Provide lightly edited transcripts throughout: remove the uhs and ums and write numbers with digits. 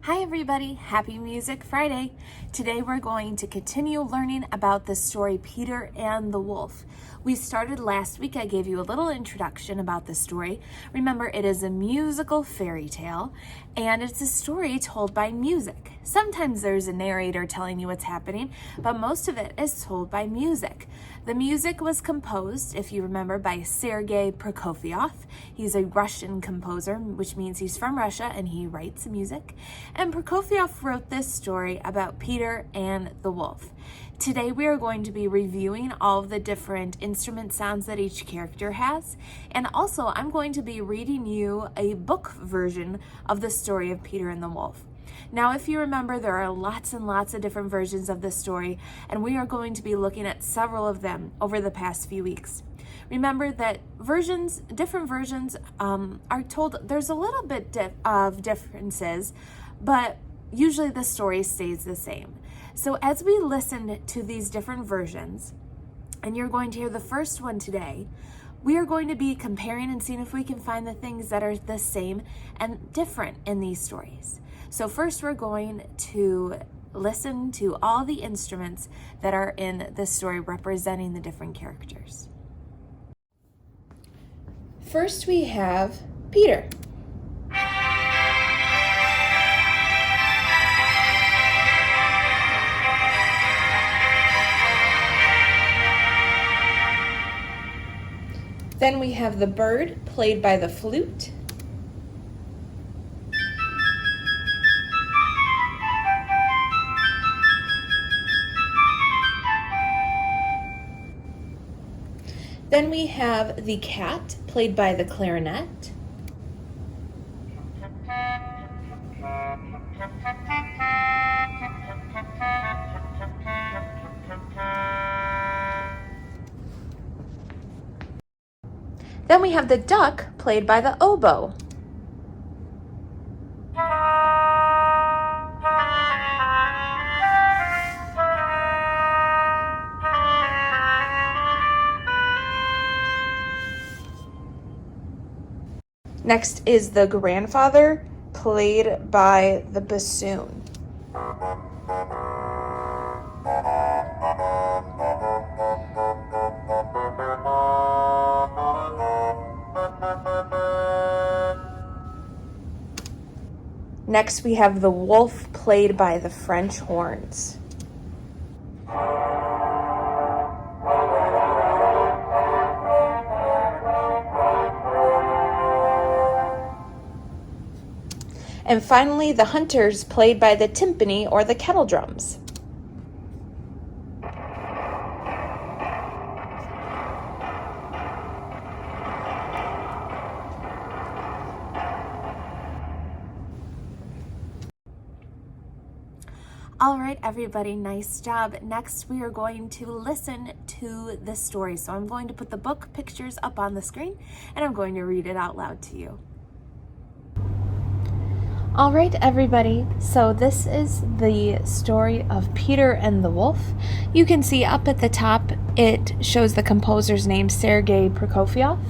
Hi everybody, happy Music Friday. Today we're going to continue learning about the story Peter and the Wolf. We started last week. I gave you a little introduction about the story. Remember, it is a musical fairy tale and it's a story told by music. Sometimes there's a narrator telling you what's happening, but most of it is told by music. The music was composed, if you remember, by Sergei Prokofiev. He's a Russian composer, which means he's from Russia and he writes music. And Prokofiev wrote this story about Peter and the Wolf. Today we are going to be reviewing all of the different instrument sounds that each character has. And also I'm going to be reading you a book version of the story of Peter and the Wolf. Now, if you remember, there are lots and lots of different versions of this story, and we are going to be looking at several of them over the past few weeks. Remember that different versions are told, there's a little bit of differences, but usually the story stays the same. So as we listen to these different versions, and you're going to hear the first one today, we are going to be comparing and seeing if we can find the things that are the same and different in these stories. So first we're going to listen to all the instruments that are in the story representing the different characters. First we have Peter. Then we have the bird, played by the flute. Then we have the cat, played by the clarinet. Then we have the duck, played by the oboe. Next is the grandfather, played by the bassoon. Next we have the wolf, played by the French horns. And finally, the hunters, played by the timpani or the kettle drums. All right, everybody, nice job. Next, we are going to listen to the story. So I'm going to put the book pictures up on the screen and I'm going to read it out loud to you. All right, everybody, so this is the story of Peter and the Wolf. You can see up at the top, it shows the composer's name, Sergei Prokofiev,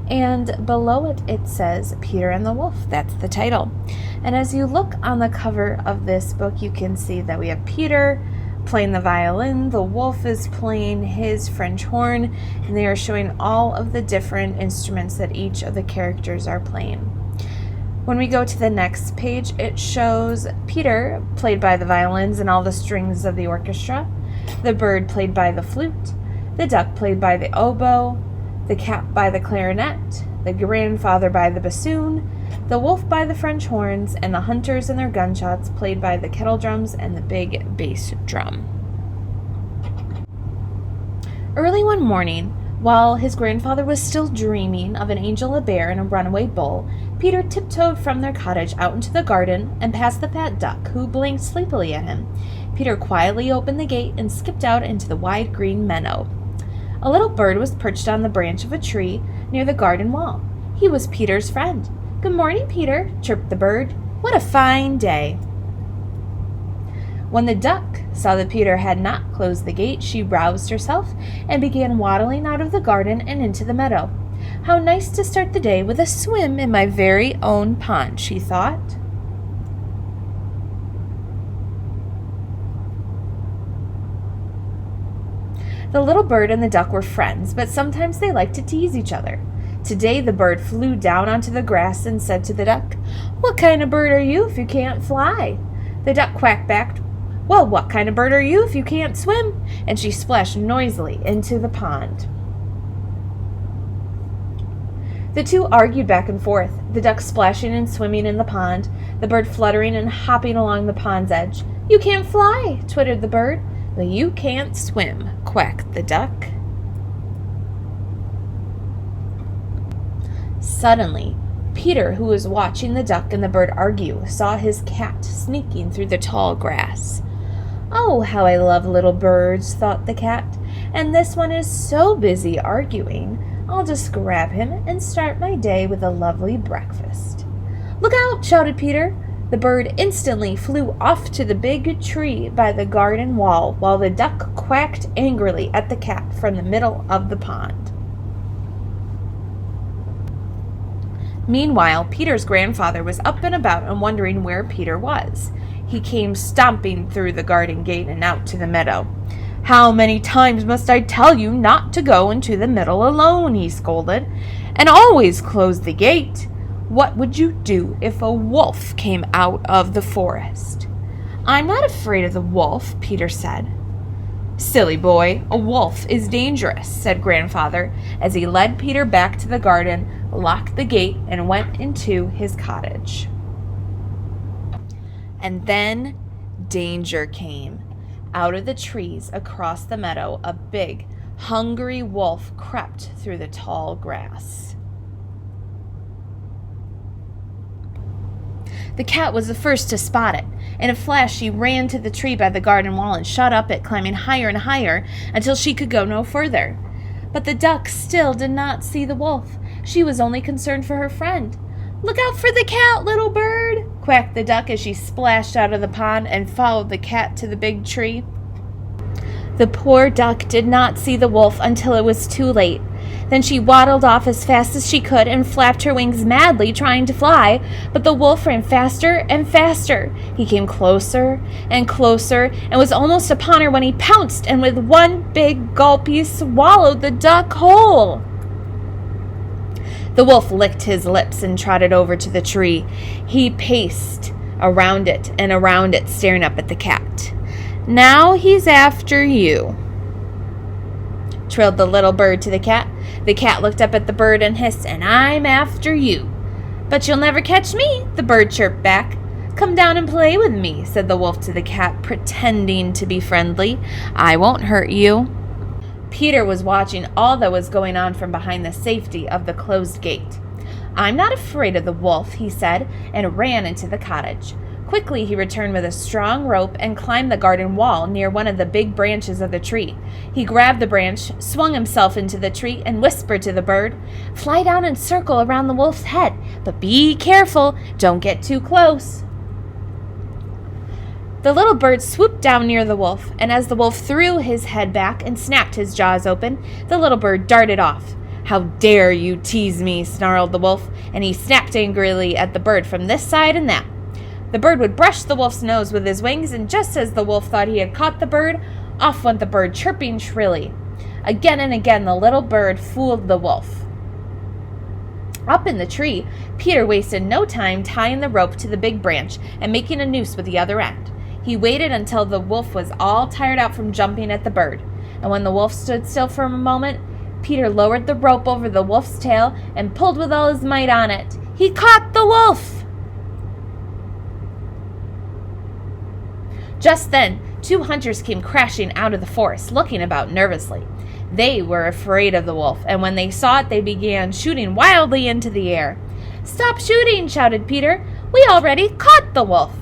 and below it, it says Peter and the Wolf. That's the title. And as you look on the cover of this book, you can see that we have Peter playing the violin, the wolf is playing his French horn, and they are showing all of the different instruments that each of the characters are playing. When we go to the next page, it shows Peter, played by the violins and all the strings of the orchestra, the bird played by the flute, the duck played by the oboe, the cat by the clarinet, the grandfather by the bassoon, the wolf by the French horns, and the hunters and their gunshots played by the kettle drums and the big bass drum. Early one morning, while his grandfather was still dreaming of an angel, a bear, and a runaway bull, Peter tiptoed from their cottage out into the garden and past the fat duck, who blinked sleepily at him. Peter quietly opened the gate and skipped out into the wide green meadow. A little bird was perched on the branch of a tree near the garden wall. He was Peter's friend. "Good morning, Peter," chirped the bird. "What a fine day." When the duck saw that Peter had not closed the gate, she roused herself and began waddling out of the garden and into the meadow. "How nice to start the day with a swim in my very own pond," she thought. The little bird and the duck were friends, but sometimes they liked to tease each other. Today the bird flew down onto the grass and said to the duck, "What kind of bird are you if you can't fly?" The duck quacked back, "Well, what kind of bird are you if you can't swim?" And she splashed noisily into the pond. The two argued back and forth, the duck splashing and swimming in the pond, the bird fluttering and hopping along the pond's edge. "You can't fly," twittered the bird. "Well, you can't swim," quacked the duck. Suddenly, Peter, who was watching the duck and the bird argue, saw his cat sneaking through the tall grass. "Oh, how I love little birds," thought the cat, "and this one is so busy arguing. I'll just grab him and start my day with a lovely breakfast." "Look out!" shouted Peter. The bird instantly flew off to the big tree by the garden wall, while the duck quacked angrily at the cat from the middle of the pond. Meanwhile, Peter's grandfather was up and about and wondering where Peter was. He came stomping through the garden gate and out to the meadow. "How many times must I tell you not to go into the meadow alone?" he scolded. "And always close the gate. What would you do if a wolf came out of the forest?" "I'm not afraid of the wolf," Peter said. "Silly boy, a wolf is dangerous," said Grandfather, as he led Peter back to the garden, locked the gate, and went into his cottage. And then danger came. Out of the trees across the meadow, a big, hungry wolf crept through the tall grass. The cat was the first to spot it. In a flash, she ran to the tree by the garden wall and shot up it, climbing higher and higher until she could go no further. But the duck still did not see the wolf. She was only concerned for her friend. "Look out for the cat, little bird," quacked the duck as she splashed out of the pond and followed the cat to the big tree. The poor duck did not see the wolf until it was too late. Then she waddled off as fast as she could and flapped her wings madly, trying to fly, but the wolf ran faster and faster. He came closer and closer and was almost upon her when he pounced, and with one big gulp he swallowed the duck whole. The wolf licked his lips and trotted over to the tree. He paced around it and around it, staring up at the cat. "Now he's after you," trilled the little bird to the cat. The cat looked up at the bird and hissed, "And I'm after you." "But you'll never catch me," the bird chirped back. "Come down and play with me," said the wolf to the cat, pretending to be friendly. "I won't hurt you." Peter was watching all that was going on from behind the safety of the closed gate. "I'm not afraid of the wolf," he said, and ran into the cottage. Quickly he returned with a strong rope and climbed the garden wall near one of the big branches of the tree. He grabbed the branch, swung himself into the tree, and whispered to the bird, "Fly down and circle around the wolf's head, but be careful, don't get too close." The little bird swooped down near the wolf, and as the wolf threw his head back and snapped his jaws open, the little bird darted off. "How dare you tease me," snarled the wolf, and he snapped angrily at the bird from this side and that. The bird would brush the wolf's nose with his wings, and just as the wolf thought he had caught the bird, off went the bird, chirping shrilly. Again and again the little bird fooled the wolf. Up in the tree, Peter wasted no time tying the rope to the big branch and making a noose with the other end. He waited until the wolf was all tired out from jumping at the bird, and when the wolf stood still for a moment, Peter lowered the rope over the wolf's tail and pulled with all his might on it. He caught the wolf! Just then, 2 hunters came crashing out of the forest, looking about nervously. They were afraid of the wolf, and when they saw it, they began shooting wildly into the air. "Stop shooting!" shouted Peter. "We already caught the wolf!"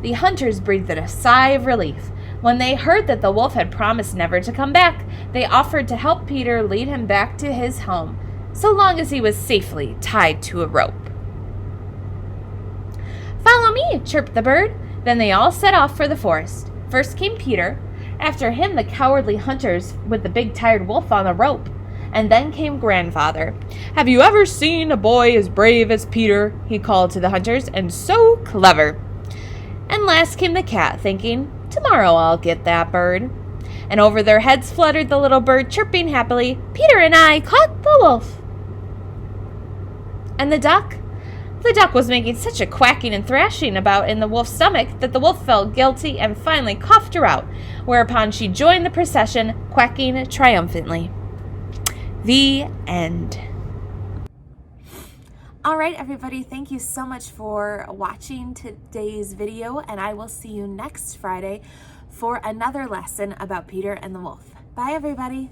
The hunters breathed a sigh of relief. When they heard that the wolf had promised never to come back, they offered to help Peter lead him back to his home, so long as he was safely tied to a rope. "Follow me!" chirped the bird. Then they all set off for the forest. First came Peter, after him the cowardly hunters with the big tired wolf on the rope, and then came Grandfather. "Have you ever seen a boy as brave as Peter?" he called to the hunters, "and so clever." And last came the cat, thinking, "Tomorrow I'll get that bird." and over their heads fluttered the little bird, chirping happily, "Peter and I caught the wolf." And the duck? The duck was making such a quacking and thrashing about in the wolf's stomach that the wolf felt guilty and finally coughed her out, whereupon she joined the procession, quacking triumphantly. The end. All right, everybody, thank you so much for watching today's video, and I will see you next Friday for another lesson about Peter and the Wolf. Bye, everybody.